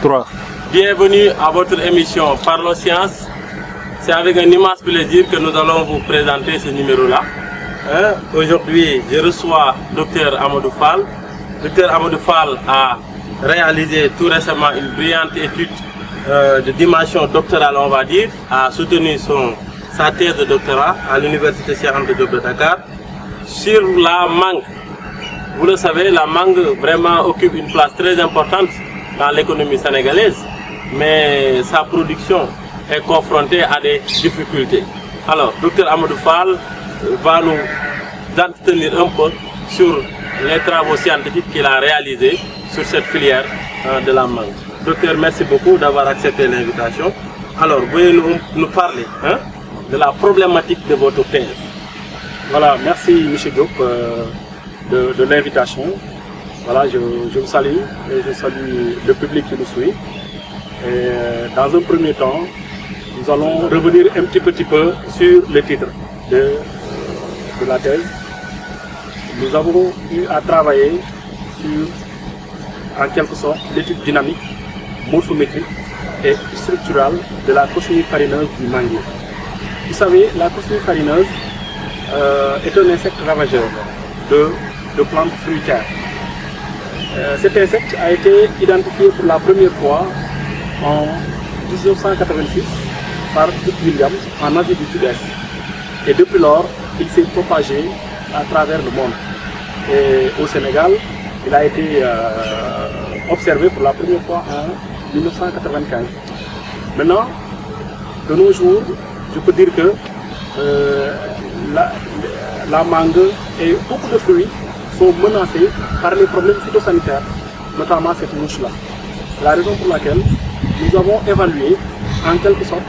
3. Bienvenue à votre émission Parlons Science. C'est avec un immense plaisir que nous allons vous présenter ce numéro-là. Aujourd'hui, je reçois Dr Amadou Fall. Dr Amadou Fall a réalisé tout récemment une brillante étude de dimension doctorale, on va dire, a soutenu sa thèse de doctorat à l'Université Cheikh Anta Diop de Dakar sur la mangue. Vous le savez, la mangue vraiment occupe une place très importante dans l'économie sénégalaise, mais sa production est confrontée à des difficultés. Alors, Dr Amadou Fall va nous entretenir un peu sur les travaux scientifiques qu'il a réalisés sur cette filière de la mangue. Docteur, merci beaucoup d'avoir accepté l'invitation. Alors, veuillez nous parler de la problématique de votre thèse. Voilà, merci M. Diop de l'invitation. Voilà, je vous salue et je salue le public qui nous suit. Et dans un premier temps, nous allons revenir un petit peu sur le titre de la thèse. Nous avons eu à travailler sur, en quelque sorte, l'étude dynamique, morphométrique et structurale de la cochenille farineuse du manguier. Vous savez, la cochenille farineuse est un insecte ravageur de plantes fruitières. Cet insecte a été identifié pour la première fois en 1986 par Williams en Asie du Sud-Est. Et depuis lors, il s'est propagé à travers le monde. Et au Sénégal, il a été observé pour la première fois en 1995. Maintenant, de nos jours, je peux dire que la mangue et beaucoup de fruits sont menacés par les problèmes phytosanitaires, notamment cette mouche-là. La raison pour laquelle nous avons évalué en quelque sorte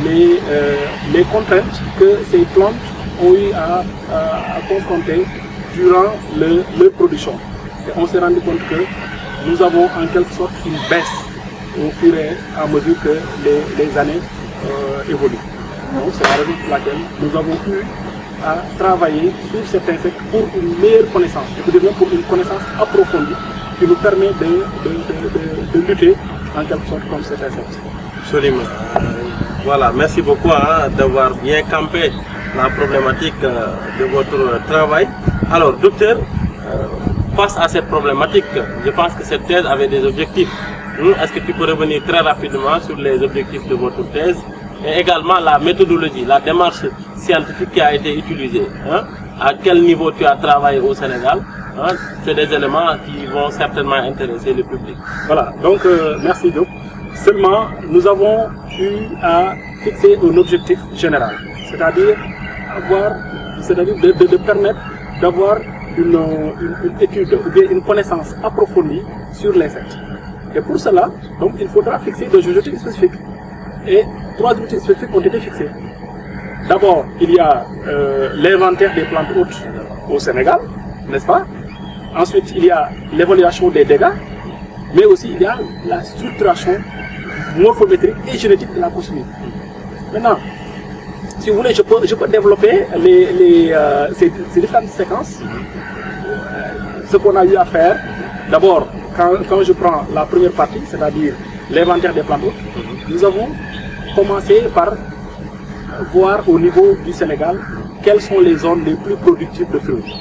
les contraintes que ces plantes ont eu à confronter durant leur production. Et on s'est rendu compte que nous avons en quelque sorte une baisse au fur et à mesure que les années évoluent. Donc c'est la raison pour laquelle nous avons eu à travailler sur cet insecte pour une meilleure connaissance, je veux dire pour une connaissance approfondie qui nous permet de lutter en quelque sorte contre cet insecte. Absolument. Voilà, merci beaucoup d'avoir bien campé la problématique de votre travail. Alors, docteur, face à cette problématique, je pense que cette thèse avait des objectifs. Est-ce que tu peux revenir très rapidement sur les objectifs de votre thèse et également la méthodologie, la démarche scientifique qui a été utilisée? À quel niveau tu as travaillé au Sénégal? C'est des éléments qui vont certainement intéresser le public. Voilà, donc merci Diop. Seulement, nous avons eu à fixer un objectif général, c'est-à-dire de permettre d'avoir une étude ou bien une connaissance approfondie sur l'insecte. Et pour cela, donc, il faudra fixer des objectifs spécifiques. Et 3 objectifs spécifiques ont été fixés. D'abord, il y a l'inventaire des plantes hôtes au Sénégal, n'est-ce pas? Ensuite, il y a l'évaluation des dégâts, mais aussi il y a la structuration morphométrique et génétique de la cochenille. Maintenant, si vous voulez, je peux développer ces différentes séquences. Ce qu'on a eu à faire, d'abord, quand je prends la première partie, c'est-à-dire l'inventaire des plantes hôtes, nous avons commencé par voir au niveau du Sénégal quelles sont les zones les plus productives de fruits.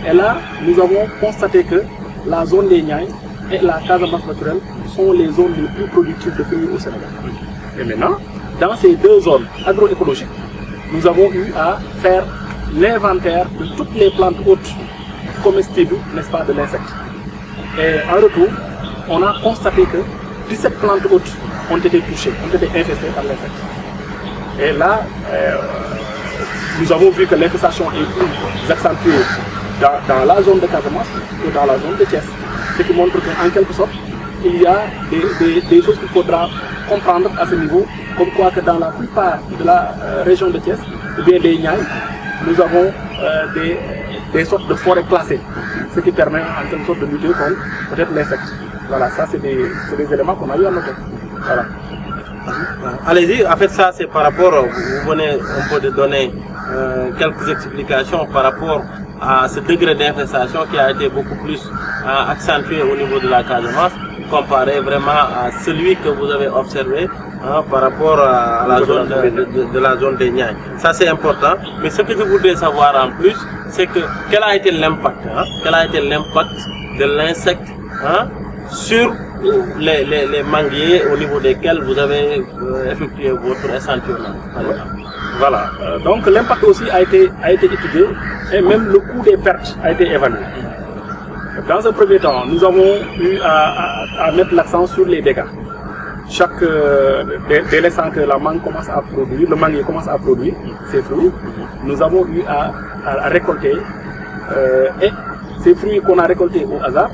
Et là, nous avons constaté que la zone des Niayes et la Casamance naturelle sont les zones les plus productives de fruits au Sénégal. Et maintenant, dans ces 2 zones agroécologiques, nous avons eu à faire l'inventaire de toutes les plantes hôtes comestibles, n'est-ce pas, de l'insecte. Et en retour, on a constaté que 17 plantes hôtes ont été touchées, ont été infestées par l'insecte. Et là, nous avons vu que l'infestation est plus accentuée dans la zone de Casamance que dans la zone de Thiès. Ce qui montre qu'en quelque sorte, il y a des choses qu'il faudra comprendre à ce niveau, comme quoi que dans la plupart de la région de Thiès, ou bien des Niayes, nous avons des sortes de forêts classées, ce qui permet en quelque sorte de lutter contre peut-être l'insecte. Voilà, ça c'est des éléments qu'on a eu à noter. Voilà. Allez-y, en fait ça c'est par rapport, vous venez un peu de donner quelques explications par rapport à ce degré d'infestation qui a été beaucoup plus accentué au niveau de la Casamance. comparé vraiment à celui que vous avez observé par rapport à la zone de la zone des Niayes. Ça c'est important, mais ce que je voudrais savoir en plus, c'est que quel a été l'impact de l'insecte sur les manguiers au niveau desquels vous avez effectué votre échantillonnage. Voilà, donc l'impact aussi a été étudié et même le coût des pertes a été évalué. Dans un premier temps, nous avons eu à mettre l'accent sur les dégâts. Dès l'instant que la mangue commence à produire, le manguier commence à produire ses fruits, nous avons eu à récolter et ces fruits qu'on a récoltés au hasard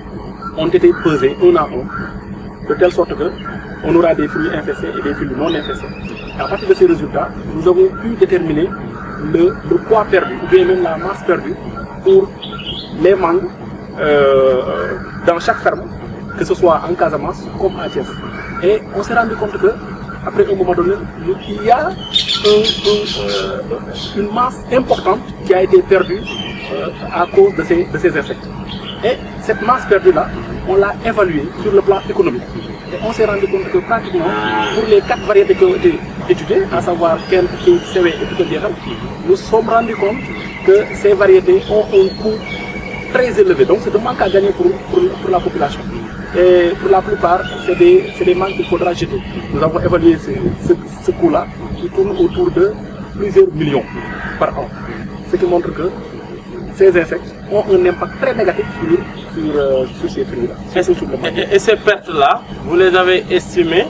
ont été pesés un à un, de telle sorte que on aura des fruits infestés et des fruits non infestés. Et à partir de ces résultats, nous avons pu déterminer le poids perdu, ou bien même la masse perdue pour les mangues dans chaque ferme, que ce soit en Casamance comme à Thiès. Et on s'est rendu compte que, après un moment donné, il y a une masse importante qui a été perdue à cause de ces insectes. Et cette masse perdue-là, on l'a évaluée sur le plan économique. Et on s'est rendu compte que pratiquement, pour les 4 variétés qui ont été étudiées, à savoir Kent, King, Sewe et Picodietal, nous sommes rendus compte que ces variétés ont un coût très élevé. Donc c'est de manque à gagner pour la population. Et pour la plupart, c'est des manques qu'il faudra jeter. Nous avons évalué ce coût-là qui tourne autour de plusieurs millions par an. Ce qui montre que ces insectes ont un impact très négatif sur ces fruits-là. Et ces pertes-là, vous les avez estimées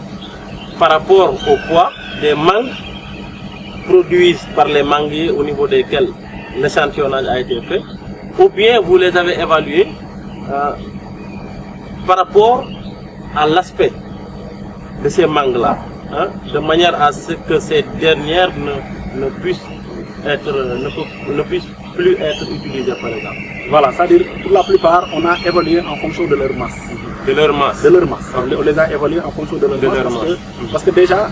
par rapport au poids des mangues produites par les manguiers au niveau desquels l'échantillonnage a été fait, ou bien vous les avez évaluées par rapport à l'aspect de ces mangues-là, de manière à ce que ces dernières ne puissent plus être utilisées par exemple. Voilà, c'est-à-dire pour la plupart, on a évalué en fonction de leur masse. De leur masse. De leur masse. On les a évalués en fonction de leur masse. Parce que déjà,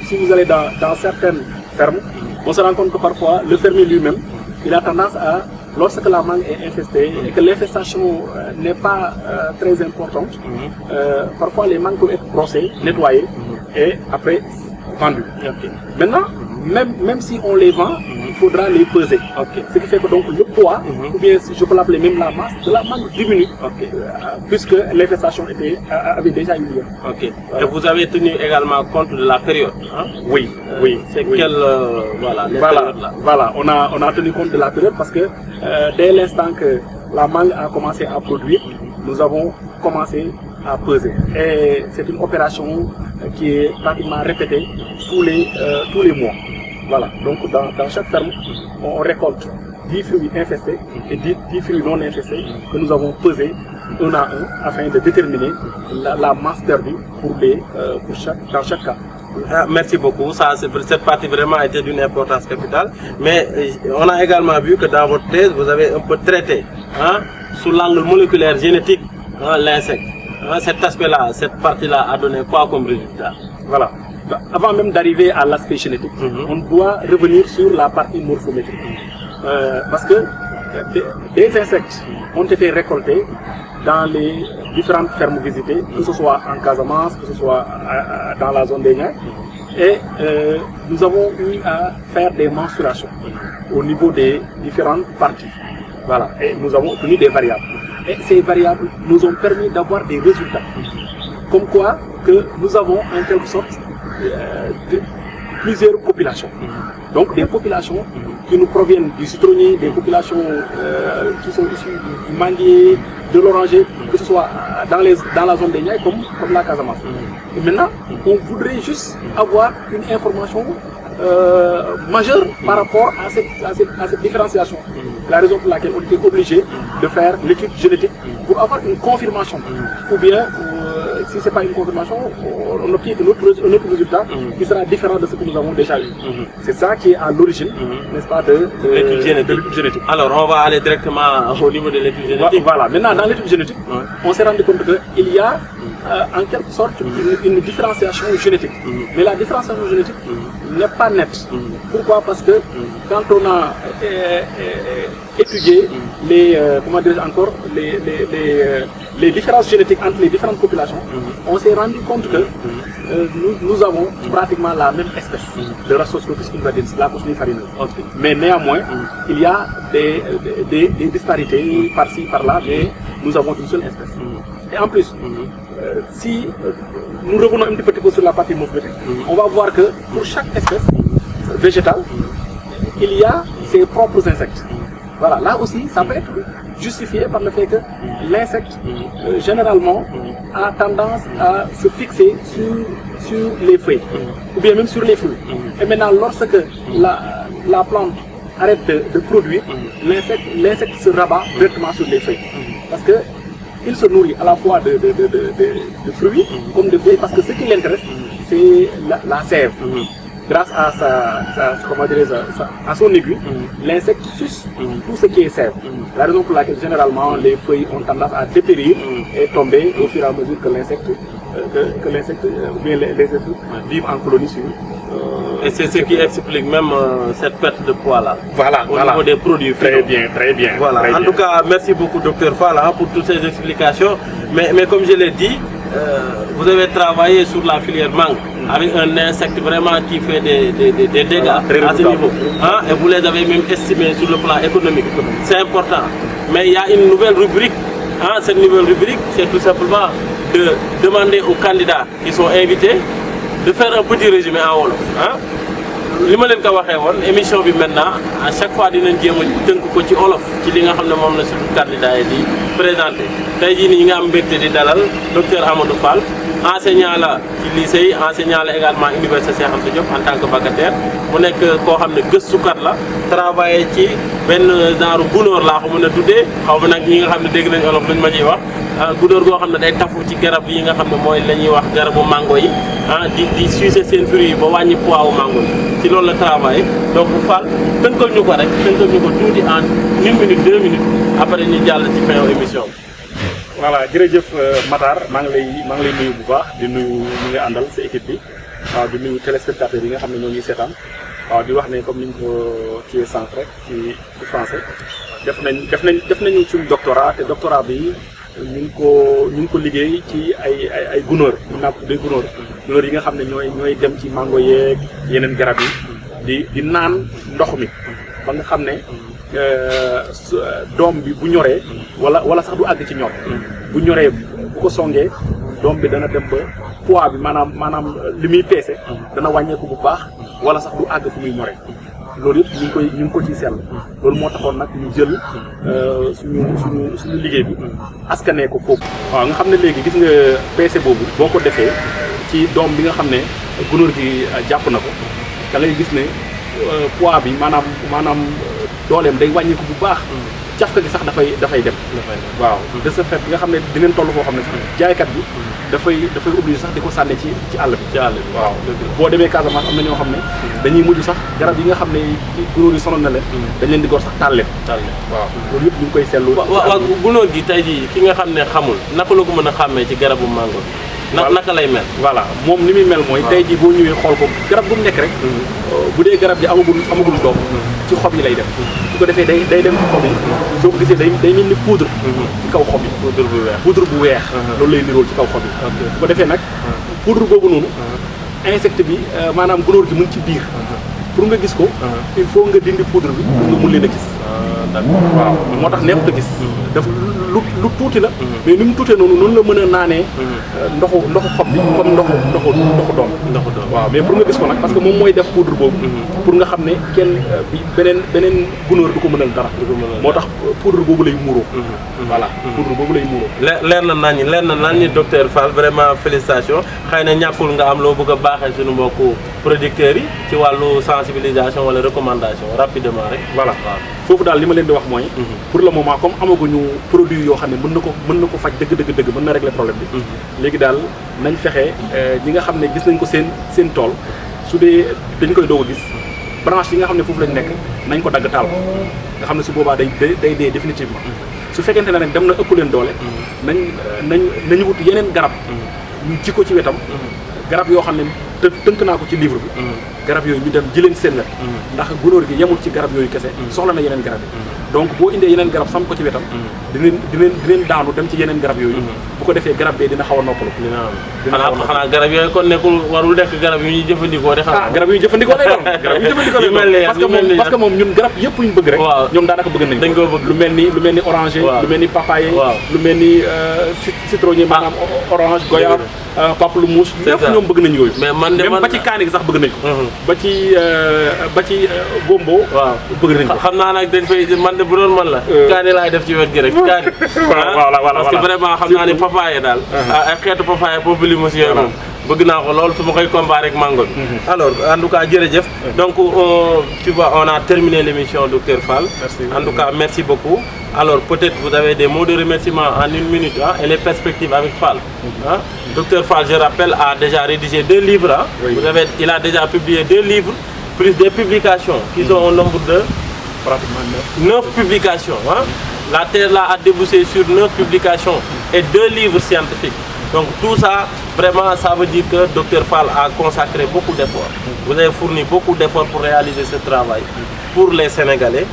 si vous allez dans certaines fermes, on se rend compte que parfois, le fermier lui-même, il a tendance à, lorsque la mangue est infestée et que l'infestation n'est pas très importante, parfois les mangues peuvent être brossées, nettoyées et après vendues. Okay. Maintenant, même si on les vend, il faudra les peser. Okay. Ce qui fait que donc le poids, ou bien je peux l'appeler même la masse de la mangue diminue, puisque l'infestation avait déjà eu lieu. Okay. Et vous avez tenu également compte de la période. Oui, oui. C'est quelle voilà, on a tenu compte de la période parce que dès l'instant que la mangue a commencé à produire, nous avons commencé à peser. Et c'est une opération qui est pratiquement répétée tous les mois. Voilà, donc dans chaque ferme, on récolte 10 fruits infestés et 10 fruits non infestés que nous avons pesés un à un afin de déterminer la masse perdue dans chaque cas. Merci beaucoup, cette partie vraiment a été d'une importance capitale. Mais on a également vu que dans votre thèse, vous avez un peu traité sous l'angle moléculaire génétique l'insecte. Cet aspect-là, cette partie-là a donné quoi comme résultat? Voilà. Avant même d'arriver à l'aspect génétique, on doit revenir sur la partie morphométrique. Parce que des insectes ont été récoltés dans les différentes fermes visitées, que ce soit en Casamance, que ce soit dans la zone des Niayes. Et nous avons eu à faire des mensurations au niveau des différentes parties. Voilà. Et nous avons obtenu des variables. Et ces variables nous ont permis d'avoir des résultats. Comme quoi que nous avons en quelque sorte plusieurs populations. Donc des populations qui nous proviennent du citronnier, des populations qui sont issues du manguier, de l'oranger, que ce soit dans la zone des Niayes comme la Casamance. Et maintenant, on voudrait juste avoir une information majeure par rapport à cette différenciation. La raison pour laquelle on était obligé de faire l'étude génétique pour avoir une confirmation. Ou bien, si ce n'est pas une confirmation, on obtient un autre résultat qui sera différent de ce que nous avons déjà eu. C'est ça qui est à l'origine, n'est-ce pas, de l'étude génétique. Alors, on va aller directement au niveau de l'étude génétique. Voilà, maintenant dans l'étude génétique, on s'est rendu compte qu'il y a en quelque sorte une différenciation génétique. Mais la différenciation génétique n'est pas nette. Pourquoi? Parce que quand on a étudié les, comment dire encore, les différences génétiques entre les différentes populations, on s'est rendu compte que nous avons pratiquement la même espèce de Rhastoscopus invadens, la cochenille farineuse. Mais néanmoins, il y a des disparités par-ci, par-là, mais nous avons une seule espèce. Et en plus, si nous revenons un petit peu sur la partie morphologique, on va voir que pour chaque espèce végétale, il y a ses propres insectes. Voilà, là aussi, ça peut être justifié par le fait que l'insecte, généralement, a tendance à se fixer sur les feuilles, ou bien même sur les fruits. Et maintenant, lorsque la plante arrête de produire, l'insecte se rabat directement sur les feuilles. Parce que il se nourrit à la fois de fruits comme de feuilles, parce que ce qui l'intéresse, c'est la sève. Grâce à à son aiguille, l'insecte suce tout ce qui est sève. La raison pour laquelle généralement les feuilles ont tendance à dépérir et tomber au fur et à mesure que l'insecte ou bien les insectes vivent en colonie sur. Et c'est ce qui explique même cette perte de poids là. Voilà, au niveau des produits. Très bien, très bien. Voilà. Très en bien. tout cas, merci beaucoup Dr Fall pour toutes ces explications. Mais comme je l'ai dit, vous avez travaillé sur la filière mangue avec un insecte vraiment qui fait des dégâts à ce niveau. Et vous les avez même estimés sur le plan économique. C'est important. Mais il y a une nouvelle rubrique. Cette nouvelle rubrique, c'est tout simplement de demander aux candidats qui sont invités de faire un petit résumé en wolof. li ma leen ko waxee woon émission bi maintenant à chaque fois dinañ jéem a tënk ko ci olof ci li nga xam ne moom la suñu candidat yi di présenté tey jii nii ñi nga am mbégte di dalal docteur Amadou Fall enseignant la ci lycée enseignant la également université Cheikh Anta Diop en tant que vacataire mu nekk koo xam ne gëstukat la travaillé ci benn genre gunóor laa ko mën a tuddee xaw ma nag ñi nga xam ne dégg nañ olof luñ ma ciy wax gunóor goo xam ne day tafu ci garab yi nga xam ne mooy la ñuy wax garabu mango yi di sucer seen fruits yi ba wàññi poids wu mango yi ci loolu la travaillé donc Fall tënkal ñu ko rek tënkal ñu ko tuuti en 1 minute 2 minutes après ñu jàll ci fin émission bi. voilà jërëjëf Matar maa ngi lay nuyu bu baax di nuyu ñu ngi àndal sa équipe bi waaw di nuyu téléspectateurs yi nga xam ne ñoo ngi seetaan waaw di wax ne comme ni ñu ko kiiwee sànq rek ci français def nañu suñu doctorat te doctorat bi ñu ngi ko liggéey ci ay gunóor mun naa ko tuddee gunóor yi nga xam ne ñooy dem ci mango yeeg yeneen garab yi di naan ndox mi ba nga xam ne doom bi bu ñoree wala sax du àgg ci ñor bu ñoree bu ko songee doom bi dana dem ba poids bi maanaam li muy peese dana wàññeeku bu baax wala sax du àgg fu muy ñoree loolu yëpp ñu ngi ko ciy seetlu loolu moo taxoon nag ñu jël suñu liggéey bi askanee ko foofu. waaw nga xam ne léegi gis nga peese boobu boo ko defee ci doom bi nga xam ne gunóor gi jàpp na ko da ngay gis ne poids bi maanaam dooleem day wàññeeku bu baax. cafka gi sax dafay dem. waaw de ce fait nga xam ne dinañ toll foo xam ne sax jaaykat bi dafay obligé sax di ko sànne ci àll bi. waaw boo demee Casamance am na ñoo xam ne dañuy mujj sax garab yi nga xam ne gunóor yi sonal na leen dañ leen di gor sax taal leen. waaw loolu yëpp ñu ngi koy seetlu. waaw gunóor gi tey jii ki nga xam ne xamul naka la ko mën a xàmmee ci garabu mango naka lay mel. voilà moom ni muy mel mooy tey jii boo ñëwee xool ko garab bu mu nekk rek bu dee garab ji amagul doom ci xob yi lay dem su ko defee day dem ci xob yi soo ko gisee day mel ni poudre ci kaw xob yi poudre bu weex loolu lay nirool ci kaw xob yi su ko defee nag poudre boobu noonu insecte bi maanaam gunóor gi mu ngi ci biir pour nga gis ko il faut nga dindi poudre bi pour nga mun leen a gis waaw moo tax neexut a gis daf lu tuuti la mais ni mu tuutee noonu la mën a naanee ndoxu xob bi comme ndoxu doom waaw mais pour nga gis ko nag parce que moom mooy def poudre boobu pour nga xam ne kenn beneen gunóor du ko mënal dara moo tax poudre boobu lay muuroo voilà poudre boobu lay muuroo leer na nañ docteur Fall vraiment félicitations xëy na ñàkkul nga am loo bëgg a baaxee suñu mbokku producteurs yi ci wàllu sensibilisation wala recommandation rapidement rek voilà foofu daal li ma leen di wax mooy pour le moment comme amaguñu produit yoo xam ne mën na ko faj dëgg mën na régler problème bi léegi daal nañ fexe ñi nga xam ne gis nañ ko seen tool su dee dañ koy doog a gis branche yi nga xam ne foofu lañ nekk nañ ko dagg taal ko nga xam ne su boobaa day dee définitivement su fekkente ne nag dem na ëpp leen doole nañu wut yeneen garab ñu ji ko ci wetam garab yoo xam ne tënk naa ko ci livre bi garab yooyu ñu dem jëleen seen wet ndax gunóor gi yemul ci garab yooyu kese soxla na yeneen garab yi donc boo indee yeneen garab sam ko ci wetam dineen daanu dem ci yeneen garab yooyu bu ko defee garab bee dina xaw a noppalu xanaa garab yooyu kon nekkul warul nekk garab yu ñuy jëfandikoo de xanaa garab yu jëfandikoo lay doon garab yu jëfandikoo lay doon parce que moom ñun garab yëpp ñu bëgg rek ñoom daanaka bëgg nañ ko lu mel ni oranger lu mel ni papaye lu mel ni citronnier maanaam orange goyave pamplemousse lépp ñoom bëgg nañ yooyu même ba ci kaani gi sax bëgg nañ ko ba ci gombo bëgg nañ ko xam naa nag dañ fay man de bu doon man la kaani laay def ci wet gi rek kaani parce que vraiment xam naa ni papaye daal ay xeetu papaye pamplemousse yooyu moom bëgg naa ko loolu su ma koy comparé ak mango bi alors en tout cas jërëjëf donc tu vois on a terminé l'émission docteur Fall en tout cas merci beaucoup alors peut-être vous avez des mots de remerciement en 1 minute et les perspectives avec Fall docteur Fall je rappelle a déjà rédigé 2 livres il a déjà publié 2 livres plus des publications qui sont au nombre de pratiquement 9 publications la Terre là a débouché sur 9 publications et 2 livres scientifiques. Donc tout ça, vraiment, ça veut dire que Dr Fall a consacré beaucoup d'efforts. Vous avez fourni beaucoup d'efforts pour réaliser ce travail pour les Sénégalais,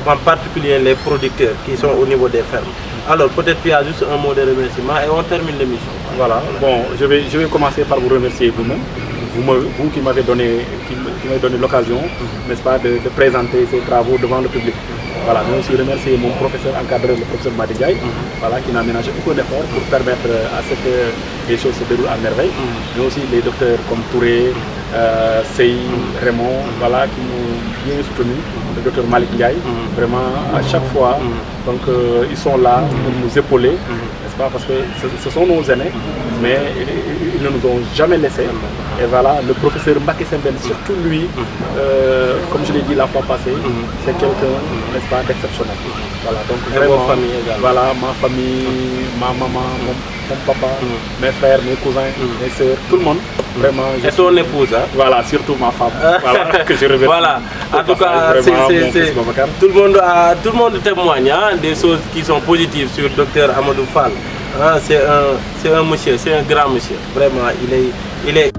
en particulier les producteurs qui sont au niveau des fermes. Alors peut-être qu'il y a juste un mot de remerciement et on termine l'émission. Voilà, bon, je vais commencer par vous remercier vous-même. Vous qui m'avez donné l'occasion, n'est-ce pas, de présenter ces travaux devant le public. Voilà, mais aussi remercier mon professeur encadreur, le professeur Madi Ndiaye, voilà, qui n'a ménagé beaucoup d'efforts pour permettre à ce que les choses se déroulent à merveille. Mais aussi les docteurs comme Touré, Sey, Raymond, voilà, qui m'ont bien soutenu, le docteur Malik Ndiaye, vraiment à chaque fois, donc ils sont là pour nous épauler, n'est-ce pas, parce que ce sont nos aînés, mais ils ne nous ont jamais laissés. Et voilà, le professeur Mbaké Sembène, surtout lui, comme je l'ai dit la fois passée, c'est quelqu'un, n'est-ce pas, d'exceptionnel. Voilà, donc vraiment, voilà, ma famille, ma maman, mon papa, mes frères, mes cousins, mes soeurs, tout le monde. Vraiment, et ton épouse, hein? Voilà, surtout ma femme, voilà, que je remercie. Voilà, en tout cas, tout le monde témoigne des choses qui sont positives sur le docteur Amadou Fall. C'est un monsieur, c'est un grand monsieur. Vraiment, il est